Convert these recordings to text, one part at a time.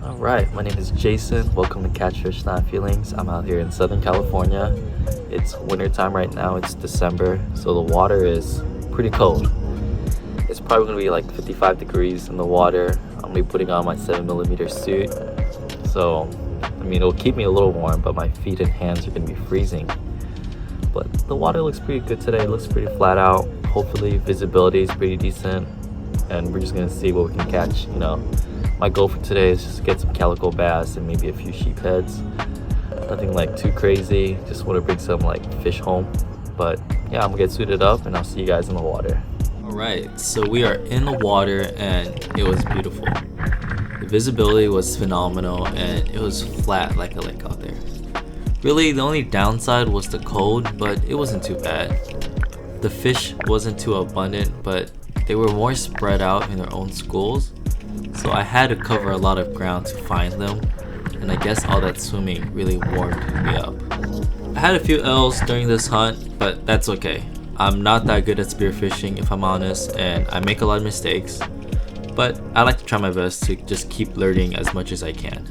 Alright, my name is Jason. Welcome to CatchFishNotFeelingz. I'm out here in Southern California. It's winter time right now, it's December, so the water is pretty cold. It's probably going to be like 55 degrees in the water. I'm going to be putting on my 7mm suit. So, I mean, it'll keep me a little warm, but my feet and hands are going to be freezing. But the water looks pretty good today. It looks pretty flat out. Hopefully visibility is pretty decent. And we're just going to see what we can catch, you know. My goal for today is just to get some calico bass and maybe a few sheepheads. Nothing like too crazy, just want to bring some like fish home. But yeah, I'm gonna get suited up and I'll see you guys in the water. Alright, so we are in the water and it was beautiful. The visibility was phenomenal and it was flat like a lake out there. Really, the only downside was the cold, but it wasn't too bad. The fish wasn't too abundant, but they were more spread out in their own schools. So I had to cover a lot of ground to find them, and I guess all that swimming really warmed me up. I had a few L's during this hunt, but that's okay. I'm not that good at spearfishing if I'm honest, and I make a lot of mistakes, but I like to try my best to just keep learning as much as I can.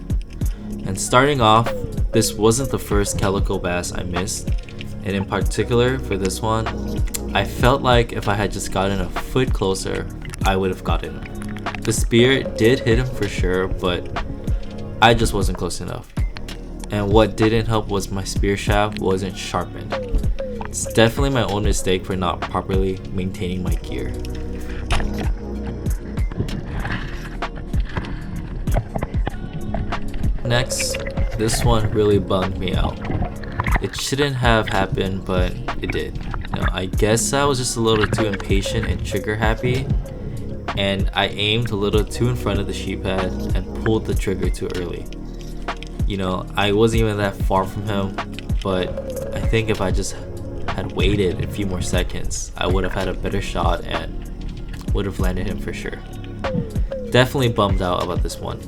And starting off, this wasn't the first calico bass I missed, and in particular for this one, I felt like if I had just gotten a foot closer, I would have gotten him. The spear did hit him for sure, but I just wasn't close enough. And what didn't help was my spear shaft wasn't sharpened. It's definitely my own mistake for not properly maintaining my gear. Next, this one really bummed me out. It shouldn't have happened, but it did. You know, I guess I was just a little too impatient and trigger happy, and I aimed a little too in front of the sheephead and pulled the trigger too early. You know, I wasn't even that far from him, but I think if I just had waited a few more seconds, I would have had a better shot and would have landed him for sure. Definitely bummed out about this one.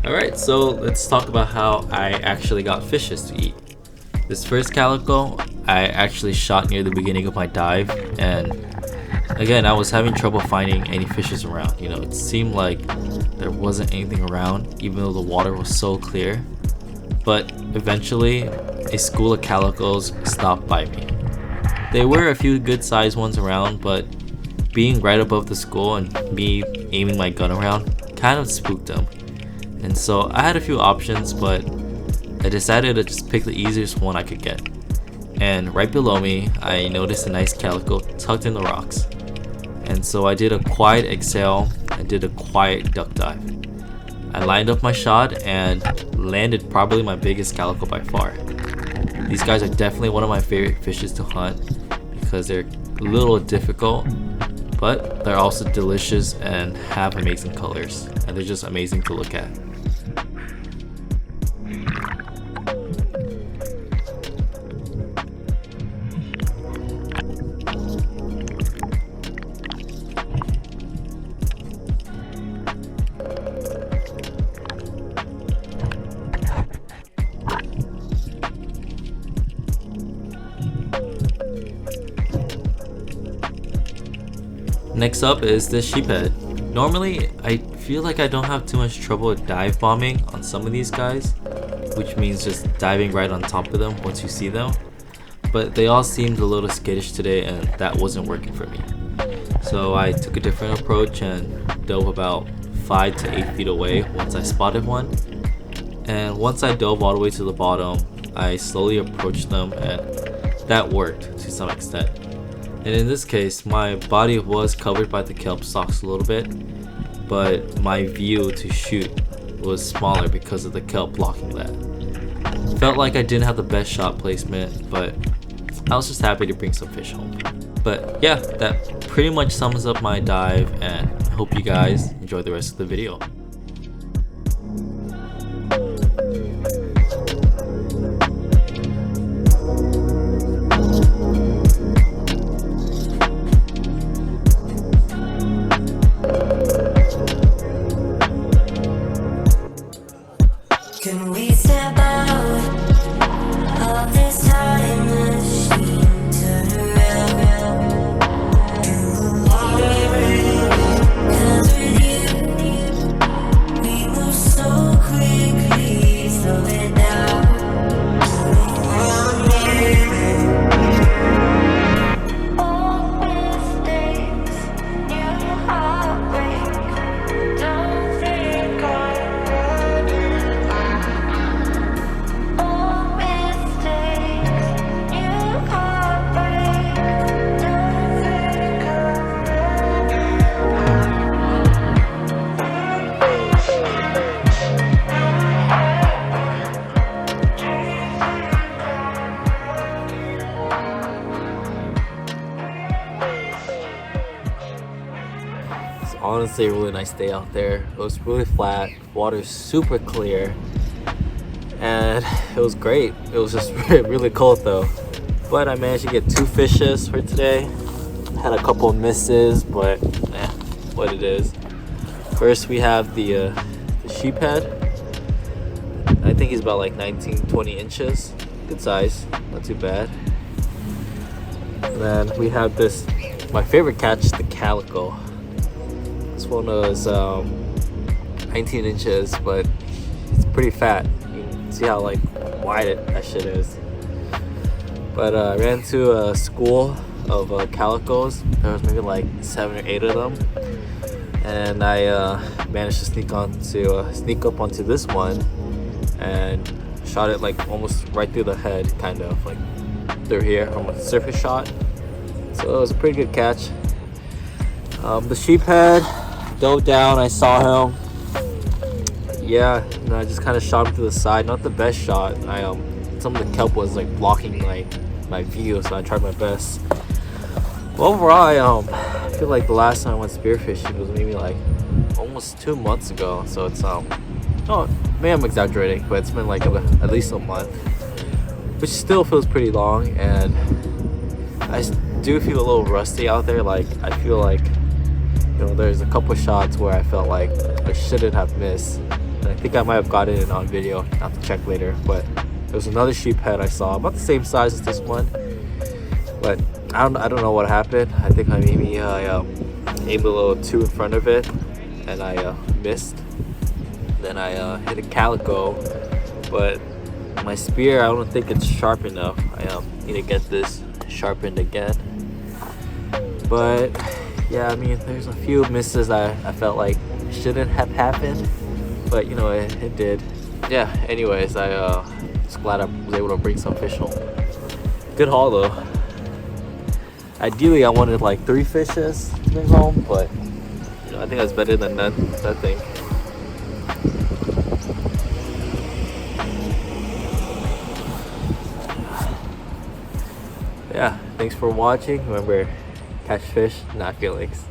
Alright, so let's talk about how I actually got fishes to eat. This first calico, I actually shot near the beginning of my dive, and again, I was having trouble finding any fishes around. You know, it seemed like there wasn't anything around, even though the water was so clear. But eventually, a school of calicos stopped by me. There were a few good sized ones around, but being right above the school and me aiming my gun around kind of spooked them. And so I had a few options, but I decided to just pick the easiest one I could get. And right below me, I noticed a nice calico tucked in the rocks. And so I did a quiet exhale and did a quiet duck dive. I lined up my shot and landed probably my biggest calico by far. These guys are definitely one of my favorite fishes to hunt because they're a little difficult, but they're also delicious and have amazing colors, and they're just amazing to look at. Next up is the sheephead. Normally, I feel like I don't have too much trouble with dive bombing on some of these guys, which means just diving right on top of them once you see them. But they all seemed a little skittish today and that wasn't working for me. So I took a different approach and dove about 5 to 8 feet away once I spotted one. And once I dove all the way to the bottom, I slowly approached them and that worked to some extent. And in this case, my body was covered by the kelp stalks a little bit, but my view to shoot was smaller because of the kelp blocking that. Felt like I didn't have the best shot placement, but I was just happy to bring some fish home. But yeah, that pretty much sums up my dive, and I hope you guys enjoy the rest of the video. Can we step out of this time machine? Turn around. honestly a really nice day out there. It was really flat, water super clear, and it was great. It was just really cold though. But I managed to get 2 fishes for today. Had a couple of misses, but what it is. First we have the Sheephead. I think he's about like 19-20 inches. Good size, not too bad. And then we have this, my favorite catch, the Calico. This one was 19 inches, but it's pretty fat. You can see how like wide that shit is. But I ran to a school of Calicos. There was maybe like 7 or 8 of them, and I managed to sneak up onto this one and shot it like almost right through the head, kind of like through here, almost a surface shot. So it was a pretty good catch. The Sheephead dove down. I saw him. Yeah, and I just kind of shot him to the side. Not the best shot. Some of the kelp was like blocking my view, so I tried my best. But overall, I feel like the last time I went spearfishing was maybe like almost 2 months ago. So it's oh, maybe I'm exaggerating, but it's been like at least a month, which still feels pretty long. And I do feel a little rusty out there. Like I feel like, you know, there's a couple shots where I felt like I shouldn't have missed, and I think I might have got it on video. I have to check later. But there was another sheephead I saw about the same size as this one, but I don't know what happened. I think I maybe aimed a little too in front of it, and I missed. Then I hit a Calico, but my spear, I don't think it's sharp enough. I need to get this sharpened again. But yeah, I mean, there's a few misses I felt like shouldn't have happened, but you know, it did. Yeah, anyways, I just glad I was able to bring some fish home. Good haul though. Ideally I wanted like 3 fishes to bring home, but you know, I think that's better than nothing. Yeah, thanks for watching. Remember, catch fish, not feelings.